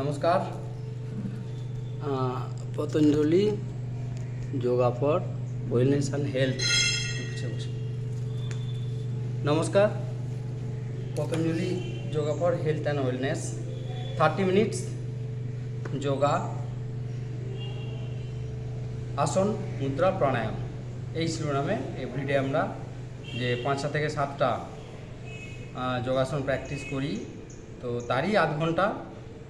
নমস্কার। Patanjali yoga for wellness and health. নমস্কার। Patanjali yoga for health and wellness 30 minutes yoga, asana, mudra, প্রাণায়াম, এই শিরোনামে এভরিডে আমরা যে 5টা থেকে 7টা যোগাসন প্র্যাকটিস করি, তো তারই আধ ঘন্টা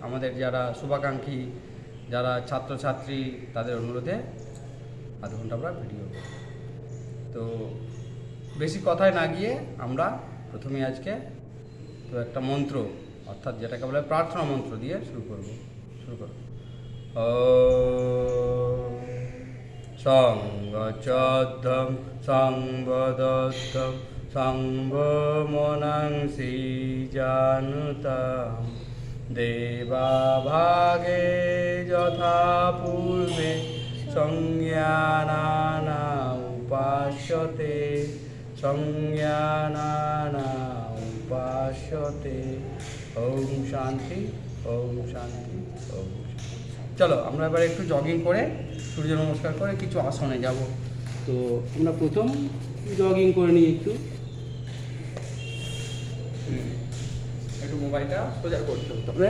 আমাদের যারা শুভাকাঙ্ক্ষী, যারা ছাত্রছাত্রী, তাদের অনুরোধে আধ ঘন্টা আমরা ভিডিও করি। তো বেশি কথায় না গিয়ে আমরা প্রথমে আজকে তো একটা মন্ত্র, অর্থাৎ যেটাকে বলে প্রার্থনা মন্ত্র দিয়ে শুরু করব। সংগচ্ছদ্ধং সংবদদ্ধং সংভমনাংসি জানুতাম দেবাভাগে যথা পূর্বে সংজ্ঞানানা উপাস্যতে সংজ্ঞানানা উপাস্যতে। ওম শান্তি, ওম শান্তি, ওম শান্তি। চলো আমরা এবার একটু জগিং করে, সূর্য নমস্কার করে কিছু আসনে যাব। তো আমরা প্রথম জগিং করে নিই একটু মোবাইলটা সোজা করতে হবে। তবে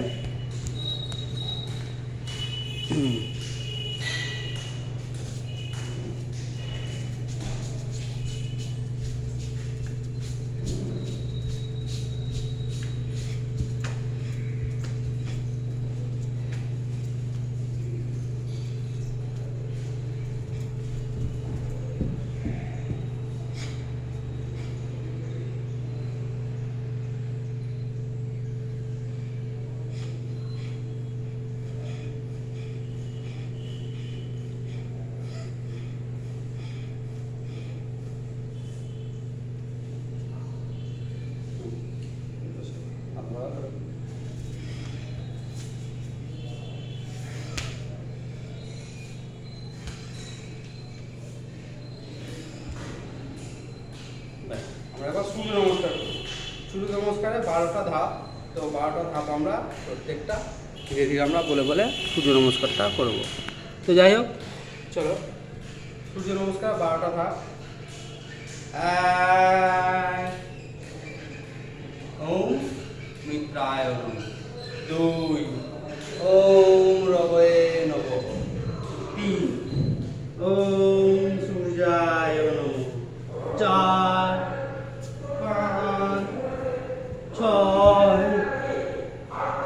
আমরা এবার সূর্য নমস্কার করি। সূর্য নমস্কারে 12টা ধাপ। তো 12টা ধাপ আমরা প্রত্যেকটা ধীরে ধীরে আমরা বলে বলে সূর্য নমস্কারটা করব। তো যাই হোক, চলো সূর্য নমস্কার 12টা ধাপ। ওম মিত্রায় নমঃ। 2 ওম রবয়ে নমঃ। 3 ওম সূর্যায় নমঃ। 4 5 6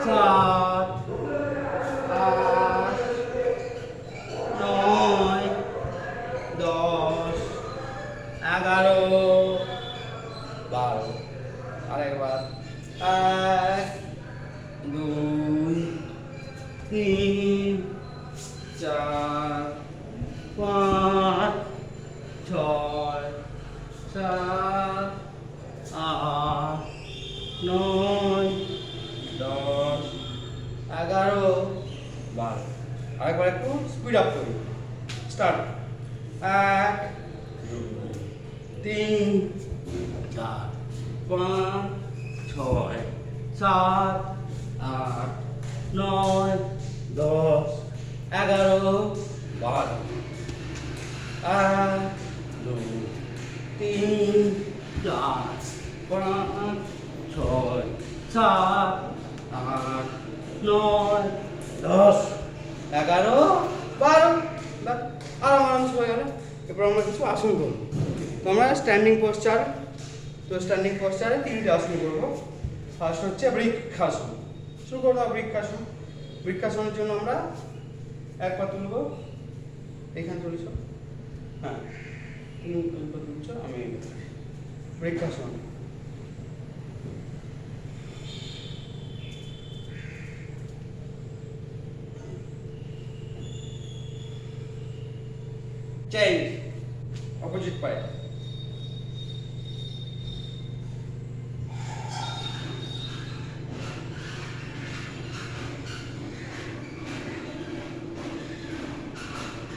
7 8 9 10 11 12। আরেকবার 1 2 3 4 5 6 7 8 9 10 11 12। আরেকবার একটু স্পিড আপ করি। স্টার্ট। 1 2 3 4 5 6 7 8 9 10 11 12। 1 2 3 4 5 6 7 8 9 10 11 12। আরাম হয়ে গেল। এরপর আমরা কিছু আসন করবো। তো আমরা স্ট্যান্ডিং পোস্চার, তো স্ট্যান্ডিং পোস্চারে 3টে আসন করবো। ফার্স্ট হচ্ছে বৃক্ষাসন। শুরু করবো বৃক্ষাসন। বৃক্ষাসনের জন্য আমরা এক পা তুলবো, এখানে তুলছ, হ্যাঁ তুমি তুলছ, আমি বৃক্ষাসন। চেঞ্জ, অপোজিট পায়ে।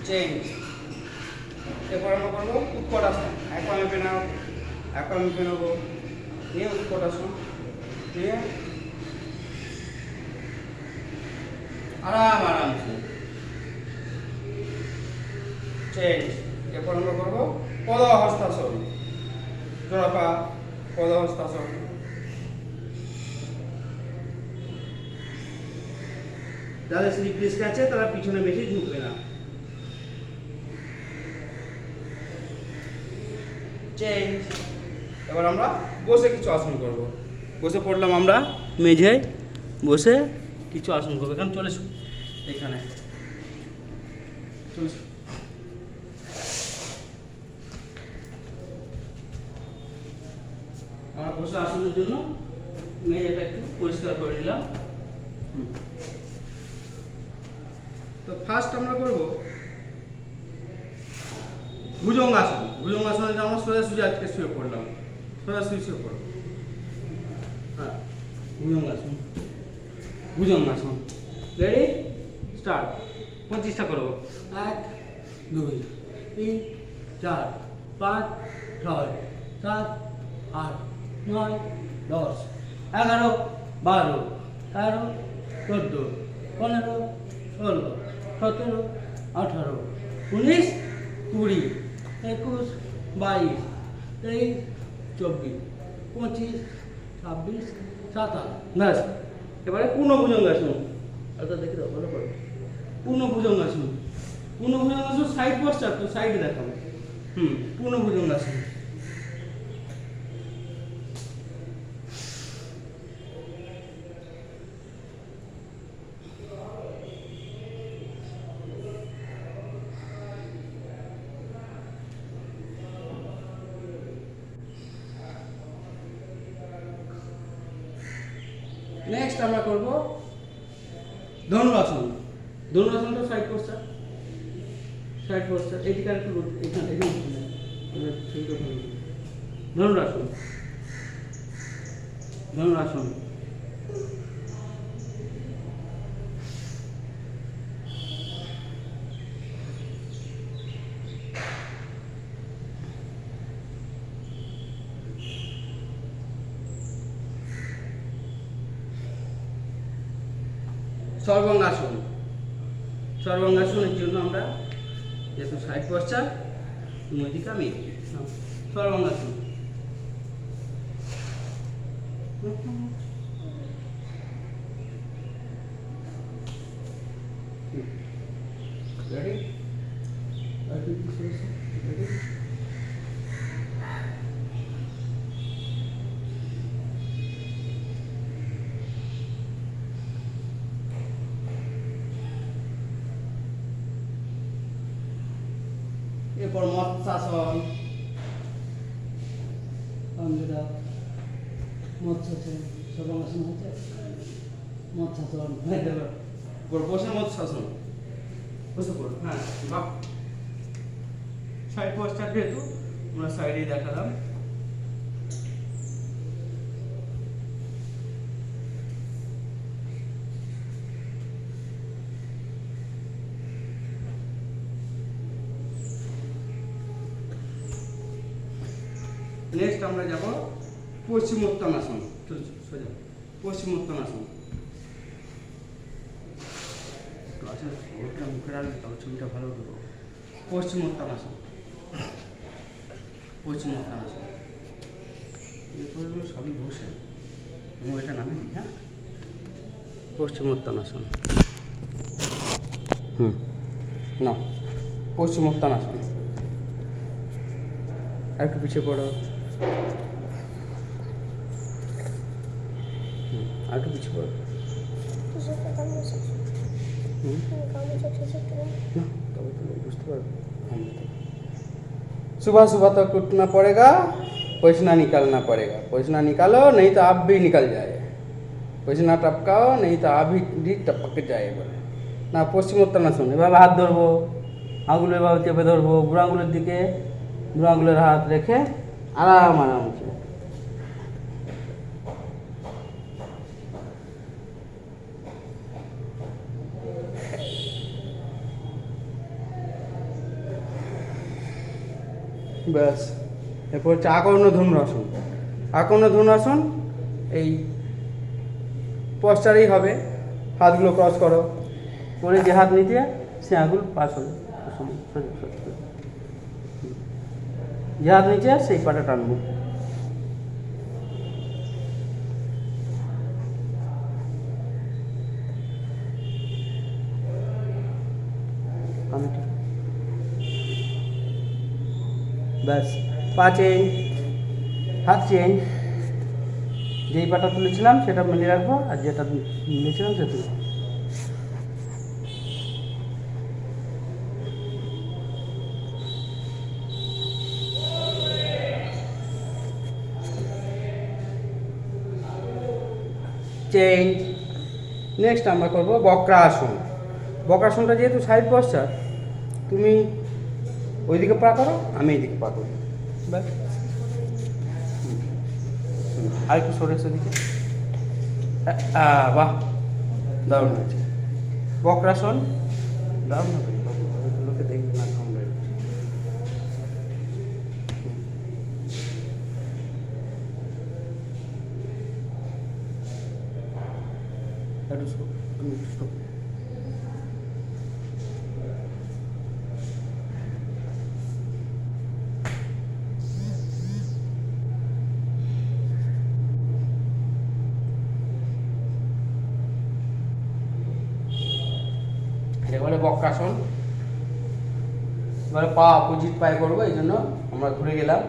চেঞ্জ। এরপর আমরা করবো উৎকটাসন। এক পা মেপে নাও, এক পা মেপে নেবো, নিয়ে উৎকটাসন, নিয়ে আরামসে চেঞ্জ। এরপর আমরা করবো পদহস্তাসন, জোড়াপা পদহস্তাসন। যাদের স্লিপ ডিস্ক আছে তারা পিছনে বেশি ঝুঁকবে না। চেঞ্জ। এবার আমরা বসে কিছু আসন করব। বসে পড়লাম আমরা মেঝেয়, বসে কিছু আসন করবো। এখানে চলে এসো, এখানে চলে এসো। আমরা বসে আসনের জন্য মেঝেটা একটু পরিষ্কার করে নিলাম। তো ফার্স্ট আমরা করব ভুজঙ্গাসন। ভুজঙ্গাসনে আমরা সোজাসুজি আজকে শুয়ে পড়লাম, সোজাসুজি শুয়ে পড়ব। হ্যাঁ, ভুজঙ্গাসন। ভুজঙ্গাসন রেডি, স্টার্ট। 25টা করবো। 1 2 3 4 5 6 7 8 9 10 11 12 13 14 15 16 17 18 19 20 21 22 23 24 25 26 27 ব্যাস। এবারে পূর্ণ ভুজঙ্গাসন। আচ্ছা দেখে দাও, ভালো করে। পূর্ণ ভুজঙ্গাসন। পূর্ণ ভুজঙ্গাসন সাইড পশ্চাৎ, তো সাইডে দেখাবো। পূর্ণ ভুজঙ্গাসন। নেক্সট আমরা করব ধনুরাসন। ধনুরাসনটা সাইড পশ্চাৎ, সাইড পশ্চাৎ। এইদিকে একটু এখানে ধনুরাসন। ধনুরাসন। সর্বাঙ্গাসন। সর্বাঙ্গাসনের জন্য আমরা যেহেতু সাইড পশ্চাৎ, ওইদিকে আমি সর্বাঙ্গাসন। রেডি? রেডি? এরপর মৎস্যাসন। মৎস্যাসন সর্বাঙ্গাসন হচ্ছে মৎস্যাসন। বসে মৎস্যাসন, বসে পড়ো। হ্যাঁ, বাহ। সাইড পশ্চাৎ যেহেতু আমরা সাইডেই দেখালাম। নেক্সট আমরা যাব পশ্চিমোত্তানাসন। সোজা পশ্চিমোত্তানাসন। আচ্ছা, ওটা মুখে রাখবে তবে ছবিটা ভালো দেবো। পশ্চিমোত্তানাসন। পশ্চিমোত্তানাসন। এরপরে সবই বসে আমি এটা নামে দিই। হ্যাঁ, পশ্চিমোত্তানাসন। না, পশ্চিমোত্তানাসন। আর একটু পিছিয়ে পড়ো, আর একটু পিছিয়ে পড়ো। बुझते पारो सुबह सुबह तक उठना पड़ेगा, पसीना निकालना पड़ेगा। पसीना निकालो नहीं तो आप भी निकल जाए, पसीना टपकाओ नहीं तो आप भी टपक जाए बोले ना। পশ্চিমোত্তানাসন। এভাবে হাত ধরবো, আঙুল এভাবে চেপে ধরবো, বুড়ো আঙুলের দিকে বুড়ো আঙুলের হাত রেখে আরামসে। ব্যাস। এরপর হচ্ছে আকর্ণ ধনুরাসন। আকর্ণ ধনুরাসন এই পশ্চারেই হবে। হাতগুলো ক্রস করো, করে যে হাত নিচে সে আঙুল পাস হয়ে সোজা সোজা সোজা। যে হাত নিচে সেই পাটা টানবো। ব্যাস, পা চেঞ্জ, হাত চেঞ্জ। যেই পাটা তুলেছিলাম সেটা মিলিয়ে রাখবো, আর যেটা মিলেছিলাম সেটা তুলবো। চেঞ্জ। নেক্সট আমরা করবো বক্রাসন। বক্রাসনটা যেহেতু সাইড পশ্চার, তুমি ওইদিকে পা করো, আমি এইদিকে পা করি, ব্যাস। আর একটু সরে সেদিকে, বাহ, দারুণ হয়েছে। বক্রাসন দারুণ হবে, লোকে দেখবে না কামড়ে। একটু stop. এবারে বক্রাসন। এবারে পা অপোজিট পায়ে করবো, এই জন্য আমরা ঘুরে গেলাম।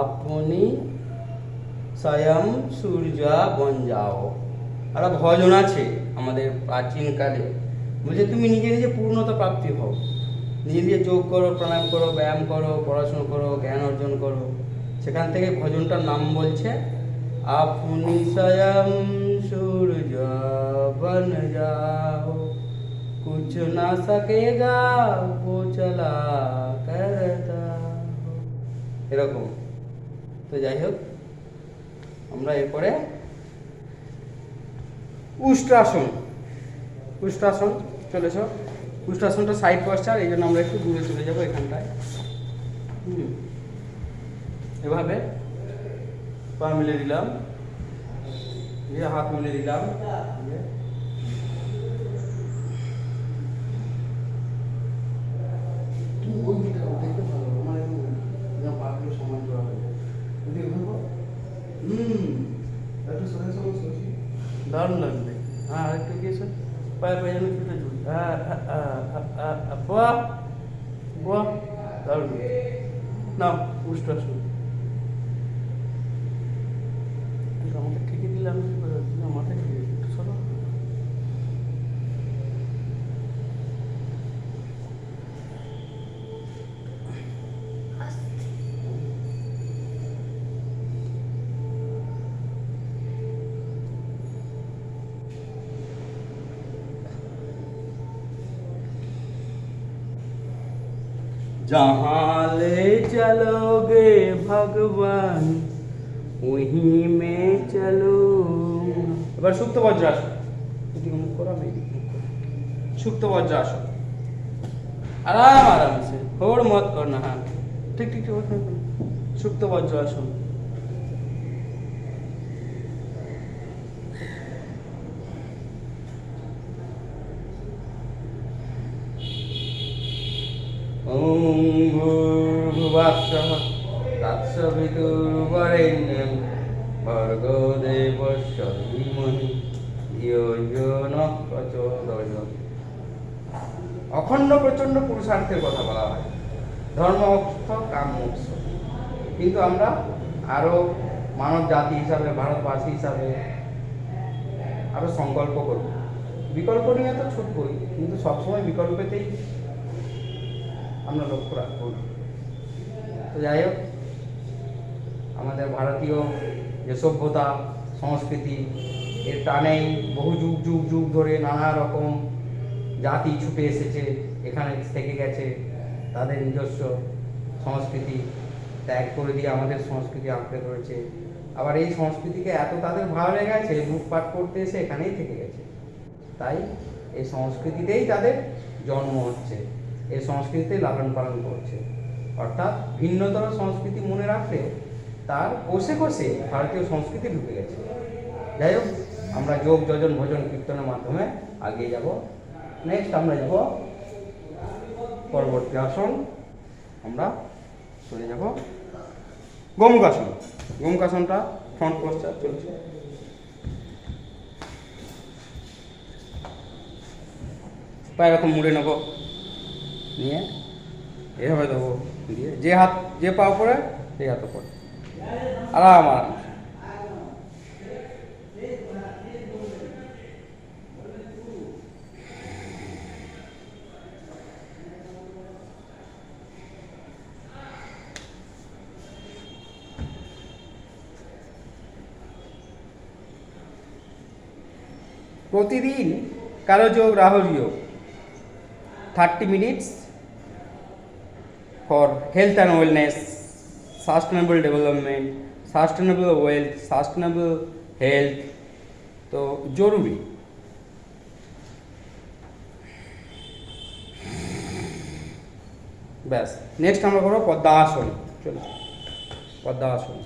আপনি স্বয়ং সূর্য বন যাও। একটা ভজন আছে আমাদের প্রাচীনকালে, বলছে তুমি নিজে নিজে পূর্ণতা প্রাপ্তি হও, নিজে নিজে যোগ করো, প্রাণায়াম করো, ব্যায়াম করো, পড়াশুনো করো, জ্ঞান অর্জন করো। সেখান থেকে ভজনটার নাম বলছে আপনি স্বয়ং সূর্য বন যাও, কুছ না সকেগা वो चला करता हो। এরকম। তো যাই হোক, আমরা এরপরে উষ্ট্রাসন। উষ্ট্রাসন চলেছ। উষ্ট্রাসনটা সাইড পশ্চার, এই জন্য আমরা একটু দূরে চলে যাবো এখানটায়। এভাবে পা মিলে দিলাম, হাত মিলে দিলাম, দারুণ লাগবে। হ্যাঁ, আরেকটু গিয়েছে পায়ে পায়ে যেন ছুটে ছুটি। বাহ বাহ, দারুণ। না, উষ্ট্রাসন আমাকে ঠিকই দিলাম, মাথায় একটু সরো। जहाँ ले चलोगे भगवान वहीं में चलो। এবার সুপ্ত বজ্রাসন। এদিকে মুখ করো, আমি এদিকে মুখ করি। সুপ্ত বজ্রাসন, আরাম आराम से, होड़ मत करना। हाँ, ठीक ठीक ठीक। सुप्त वज्रासन। ओम भूर्भुवस्सुः तत्सवितुर्वरेण्यं भर्गो देवस्य धीमहि धियो यो नः प्रचोदयात्। অখণ্ড প্রচণ্ড পুরুষার্থের কথা বলা হয়, ধর্ম অর্থ কাম মোক্ষ। কিন্তু আমরা আরও মানব জাতি হিসাবে, ভারতবাসী হিসাবে আরও সংকল্প করব। বিকল্প নিয়ে তো ছুটবই, কিন্তু সবসময় বিকল্পেতেই আমরা লক্ষ্য রাখবো না। তো যাই হোক, আমাদের ভারতীয় যে সভ্যতা সংস্কৃতি, এর টানেই বহু যুগ যুগ যুগ ধরে নানা রকম জাতি ছুটে এসেছে, এখানে থেকে গেছে, তাদের নিজস্ব সংস্কৃতি ত্যাগ করে দিয়ে আমাদের সংস্কৃতি আঁকড়ে ধরেছে। আবার এই সংস্কৃতিকে এত তাদের ভালো লেগে গেছে, লুটপাট করতে এসে এখানেই থেকে গেছে। তাই এই সংস্কৃতিতেই তাদের জন্ম হচ্ছে, এই সংস্কৃতিতে লালন পালন করছে। অর্থাৎ ভিন্নতর সংস্কৃতি মনে রাখলে তার কোষে কোষে ভারতীয় সংস্কৃতি ঢুকে গেছে। যাই হোক, আমরা যোগ যজন ভোজন কীর্তনের মাধ্যমে এগিয়ে যাব। নেক্সট আমরা যাব পরবর্তী আসন, আমরা চলে যাব গোমুখাসন। গোমুখাসনটা ফ্রন্ট পোস্টার চলছে। পায়ে এরকম মুড়ে নেবো, নিয়ে এভাবে দেবো, দিয়ে যে পা উপরে সেই হাত উপরে, আরাম আরাম। প্রতিদিন কারো যোগ রাহুর যোগ 30 minutes for health and wellness, sustainable development, sustainable wealth, sustainable health, তো জরুরি। ব্যাস, নেক্সট আমরা করবো পদ্মাসন। চলো পদ্মাসন।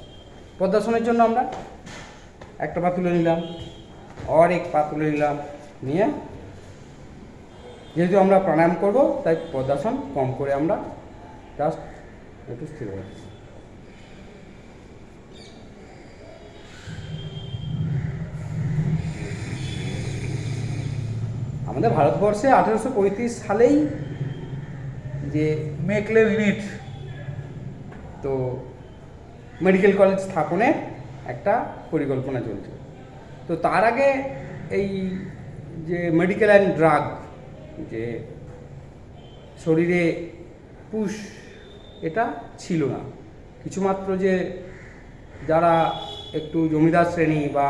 পদ্মাসনের জন্য আমরা একটা পা তুলে নিলাম, আর এক পা তুলে নিলাম, নিয়ে যেহেতু আমরা প্রাণায়াম করব তাই পদ্মাসন কম করে আমরা জাস্ট একটু স্থির হয়ে যাচ্ছি। আমাদের ভারতবর্ষে 1835 সালেই যে মেকলে ইউনিট, তো মেডিকেল কলেজ স্থাপনের একটা পরিকল্পনা চলছে। তো তার আগে এই যে মেডিকেল অ্যান্ড ড্রাগ, যে শরীরে পুশ, এটা ছিল না। কিছুমাত্র যে যারা একটু জমিদার শ্রেণী বা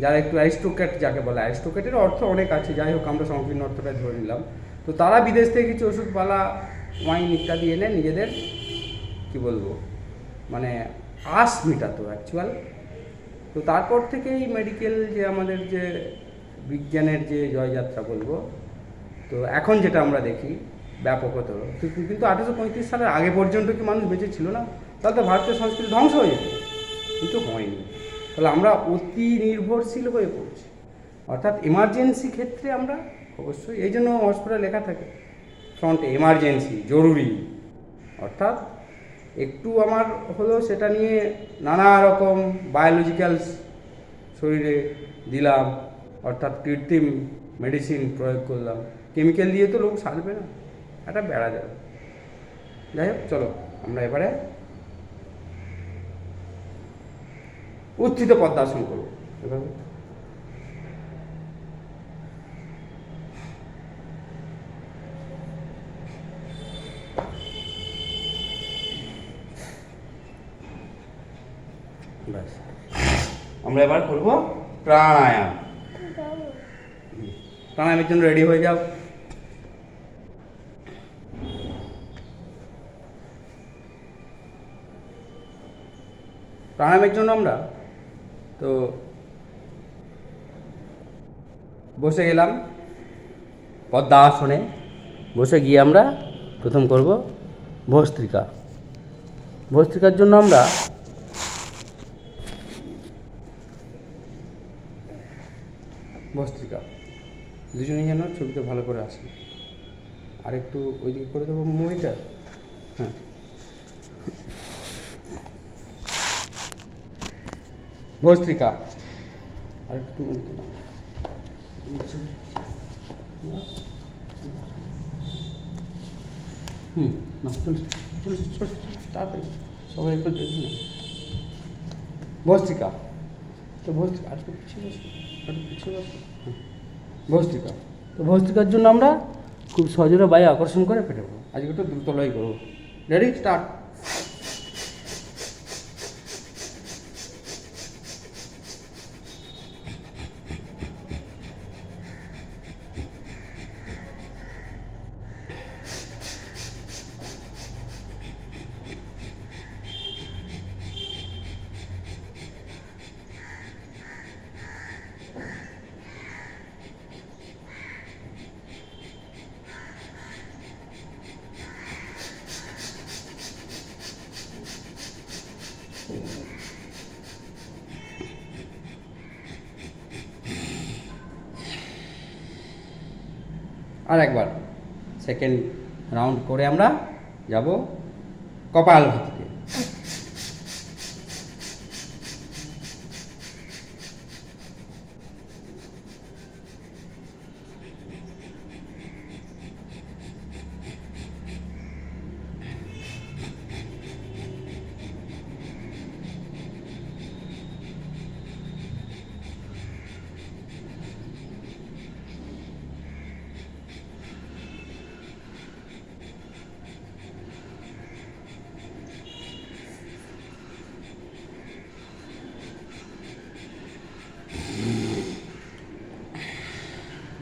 যারা একটু অ্যারিস্টোক্র্যাট, যাকে বলে, অ্যারিস্টোক্র্যাটের অর্থ অনেক আছে, যাই হোক আমরা সংকীর্ণ অর্থটা ধরে নিলাম, তো তারা বিদেশ থেকে কিছু ওষুধপালা, ওয়াইন ইত্যাদি এনে নিজেদের কি বলবো মানে আশ মেটাতো অ্যাকচুয়াল। তো তারপর থেকেই মেডিকেল যে আমাদের যে বিজ্ঞানের যে জয়যাত্রা বলবো, তো এখন যেটা আমরা দেখি ব্যাপকতর, কিন্তু 1835 সালের আগে পর্যন্ত কি মানুষ বেঁচে ছিল না? তাহলে তো ভারতীয় সংস্কৃতি ধ্বংস হয়ে যেত, কিন্তু হয়নি। তাহলে আমরা অতি নির্ভরশীল হয়ে পড়ছি, অর্থাৎ এমার্জেন্সি ক্ষেত্রে আমরা অবশ্যই, এই জন্য হসপিটালে লেখা থাকে ফ্রন্টে এমার্জেন্সি, জরুরি। অর্থাৎ একটু আমার হলো সেটা নিয়ে নানা রকম বায়োলজিক্যালস শরীরে দিলাম, অর্থাৎ কৃত্রিম মেডিসিন প্রয়োগ করলাম, কেমিক্যাল দিয়ে তো লোক সারবে না, এটা বেড়া যাবে। যাই হোক, চলো আমরা এবারে উত্থিত পদ্মাসন করবো এভাবে। ব্যাস, আমরা এবার করব প্রাণায়াম। প্রাণায়ামের জন্য রেডি হয়ে যাও। প্রাণায়ামের জন্য আমরা তো বসে গেলাম পদ্মাসনে। বসে গিয়ে আমরা প্রথম করব ভস্ত্রিকা। ভস্ত্রিকার জন্য আমরা ভস্ত্রিকা দুজনেই যেন ছবিতে ভালো করে আসে। আর একটু ওইদিকে করে দেবো মুভিটা। হ্যাঁ, ভস্ত্রিকা আর একটু না, তাড়াতাড়ি সবাই একটু দেখুন না। ভস্ত্রিকা, তো ভস্ত্রিকা আর একটু পিছিয়ে বসো, ভস্ত্রিকা। তো ভস্ত্রিকার জন্য আমরা খুব সহজে বায়ু আকর্ষণ করে ফেটে দেবো। আজকে একটু দ্রুত লড়াই করবো। Ready, start. আর একবার সেকেন্ড রাউন্ড করে আমরা যাব কপালভাতিতে।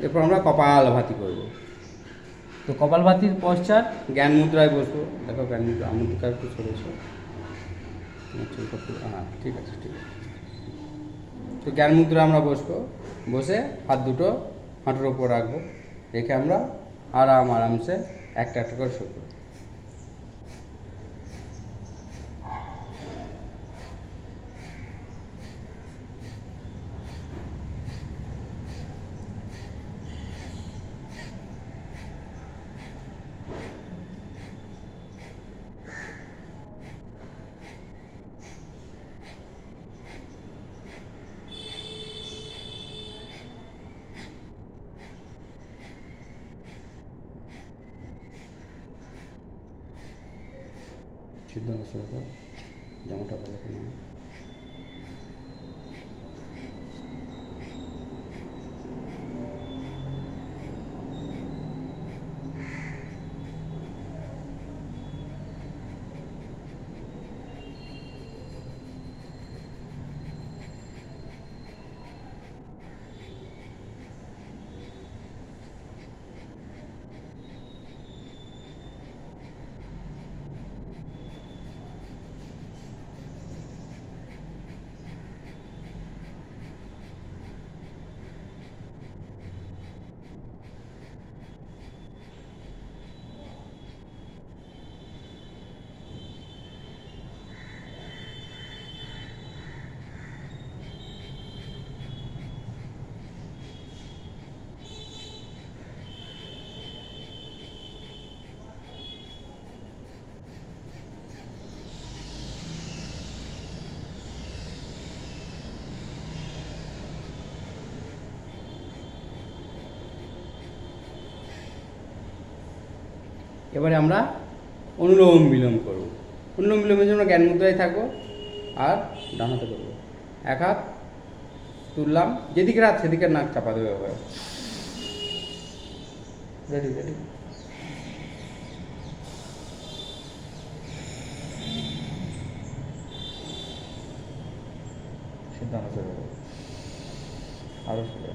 এরপর আমরা কপালভাতি করব। তো কপালভাতির পশ্চাৎ জ্ঞান মুদ্রায় বসবো। দেখো জ্ঞান মুদ্রা আমার দিকে একটু সরেছো। হ্যাঁ ঠিক আছে ঠিক আছে। তো জ্ঞান মুদ্রা আমরা বসবো, বসে হাত দুটো হাঁটুর ওপর রাখবো, রেখে আমরা আরামসে একটা একটা করে শুরু করবো। সিদ্ধ জামাটা ভালো করে নাও। এবারে আমরা অনুলোম বিলোম করব। অনুলোম বিলোমের জন্য জ্ঞান মুদ্রায় থাকবো আর ডান হাতে করবো। এক হাত তুললাম, যেদিকে হাত সেদিকে নাক চাপা দেবে। এবার রেডি রেডি। সিদ্ধান্ত চলে যাবে আরও চলে।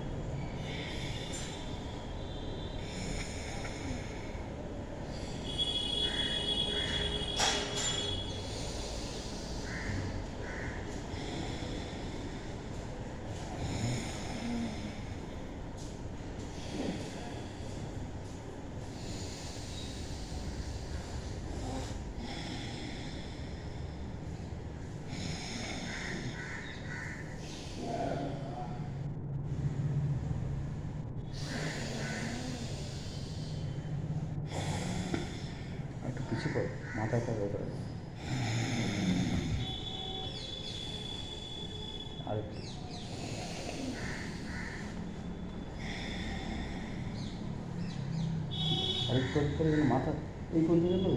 একটু পিছিয়ে করো, মাথায় করো করে আর একটু। আরেকটু করে মাথা এই কোন দিকে না।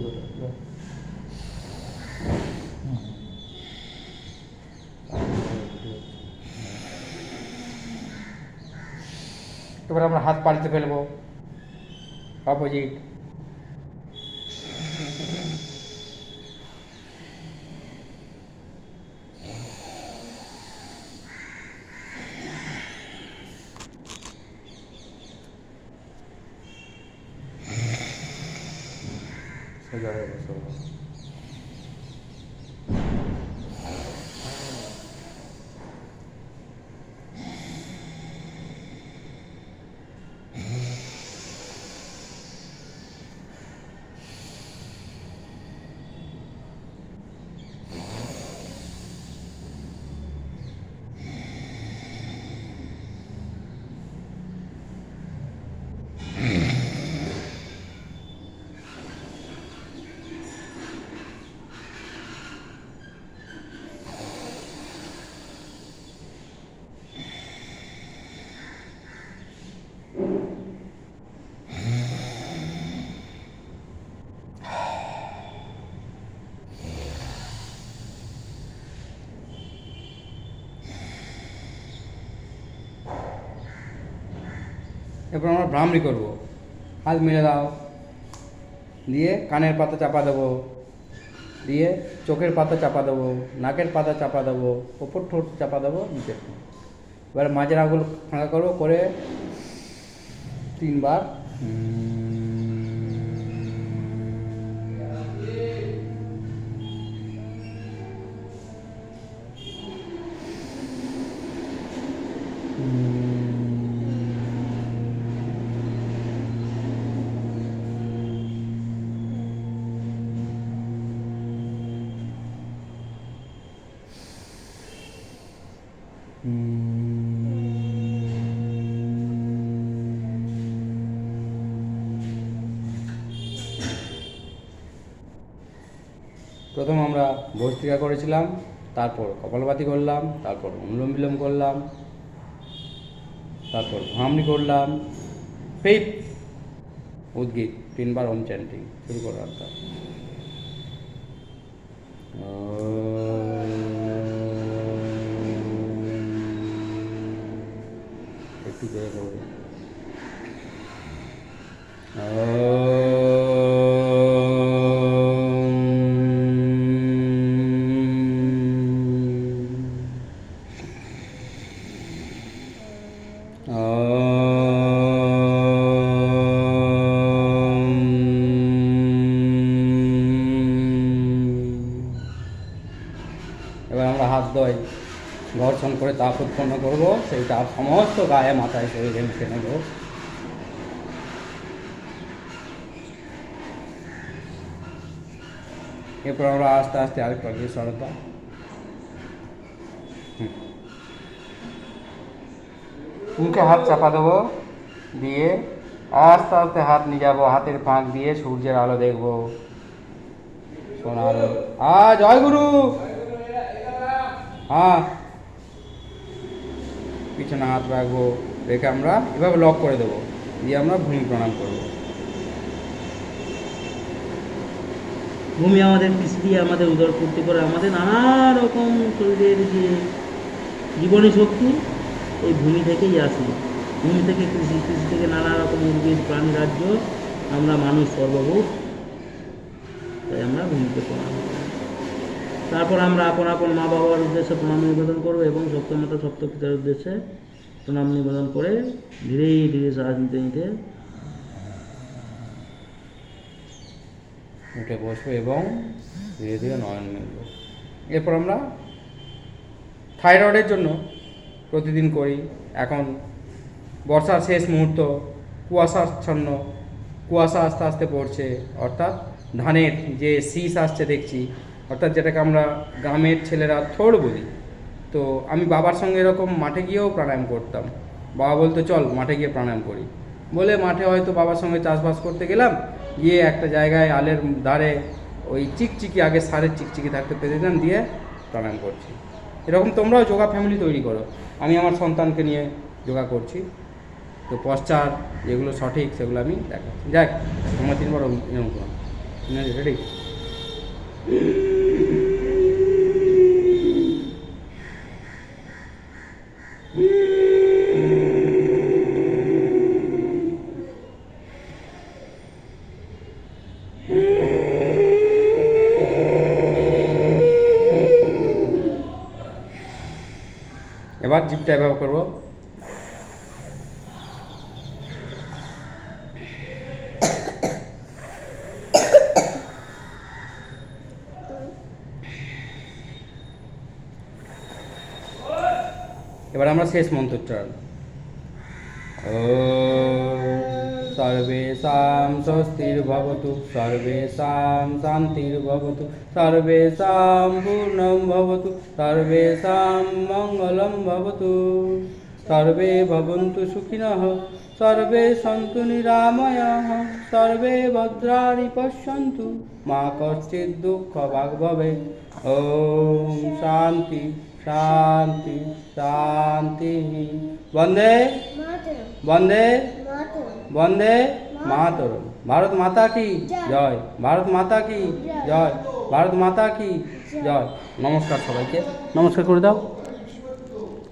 এবার আমরা হাত পাল্টে ফেলবো অপোজিট। সোজা হয়ে বসো। এরপর আমরা ভ্রামরি করব। হাত মিলে দাও, দিয়ে কানের পাতা চাপা দেবো, দিয়ে চোখের পাতা চাপা দেবো, নাকের পাতা চাপা দেবো, ওপর ঠোঁট চাপা দেবো, নিচের ঠোঁট। এবারে মাঝের আঙুল ফাঁকা করবো, করে 3 বার প্রথম আমরা ভস্ত্রিকা করেছিলাম, তারপর কপালভাতি করলাম, তারপর অনুলোম বিলোম করলাম, তারপর ভ্রামরি করলাম, ফির উদ্গীত 3 বার ওম চ্যান্টিং শুরু করার অর্থাৎ একটু জোরে করবো। এবার আমরা হাত ধোয় ঘর্ষণ করে তাপ উৎপন্ন করবো, সেই তাপ সমস্ত গায়ে মাথায় শরীরে মুখে নেব। এরপর আমরা আস্তে আস্তে আরেকটু দিয়ে সরতা মুখে হাত চাপা দেবো, দিয়ে আস্তে আস্তে হাত নিয়ে যাবো, হাতের ফাঁক দিয়ে সূর্যের আলো দেখবো, সোনার জয় গুরু। হ্যাঁ, পিছনে হাত রাখবো, রেখে আমরা এভাবে লক করে দেবো, দিয়ে আমরা ভূমি প্রণাম করবো। ভূমি আমাদের কৃষি দিয়ে আমাদের উদর পূর্তি করে, আমাদের নানা রকম শরীরের যে জীবনী শক্তি এই ভূমি থেকেই আসে। ভূমি থেকে কৃষি, কৃষি থেকে নানা রকম উদ্ভিদ প্রাণী রাজ্য, আমরা মানুষ সর্বভূত, তাই আমরা ভূমিকে প্রণাম করি। তারপর আমরা আপন আপন মা বাবার উদ্দেশ্যে প্রণাম নিবেদন করবো এবং সপ্তমাতা সপ্তপিতার উদ্দেশ্যে প্রণাম নিবেদন করে ধীরে ধীরে শ্বাস নিতে নিতে উঠে বসবো এবং ধীরে ধীরে নয়ন মেলব। এরপর আমরা থাইরয়েডের জন্য প্রতিদিন করি। এখন বর্ষার শেষ মুহূর্ত, কুয়াশাচ্ছন্ন, কুয়াশা আস্তে আস্তে পড়ছে, অর্থাৎ ধানের যে শীষ আসছে দেখছি, অর্থাৎ যেটাকে আমরা গ্রামের ছেলেরা থোড় বলি। তো আমি বাবার সঙ্গে এরকম মাঠে গিয়েও প্রাণায়াম করতাম। বাবা বলতো চল মাঠে গিয়ে প্রাণায়াম করি, বলে মাঠে হয়তো বাবার সঙ্গে চাষবাস করতে গেলাম, গিয়ে একটা জায়গায় আলের ধারে ওই চিকচিকি, আগে সারের চিকচিকি থাকতে পেরে দিলাম, দিয়ে প্রাণায়াম করছি। এরকম তোমরাও যোগা ফ্যামিলি তৈরি করো। আমি আমার সন্তানকে নিয়ে যোগা করছি, তো পশ্চাৎ যেগুলো সঠিক সেগুলো আমি দেখাচ্ছি। যাক, তোমরা 3 বার এরকম করো। রেডি? এবার জিভটা এভাবে করবো। এবার আমরা শেষ মন্ত্রোচ্চারণ। सर्वेषां स्वस्तिर्भवतु, सर्वेषां शान्तिर्भवतु, सर्वेषां पूर्णं भवतु, सर्वेषां मङ्गलं भवतु, सर्वे भवन्तु सुखिनः, सर्वे सन्तु निरामयाः, सर्वे भद्राणि पश्यन्तु, मा कश्चित् दुःखभाग् भवेत्। ॐ शान्ति शान्ति शान्तिः। वन्दे वन्दे वन्दे मातरम। भारत माता की जय, भारत माता की जय, भारत माता की जय। नमस्कार सबाइके, নমস্কার করে দাও।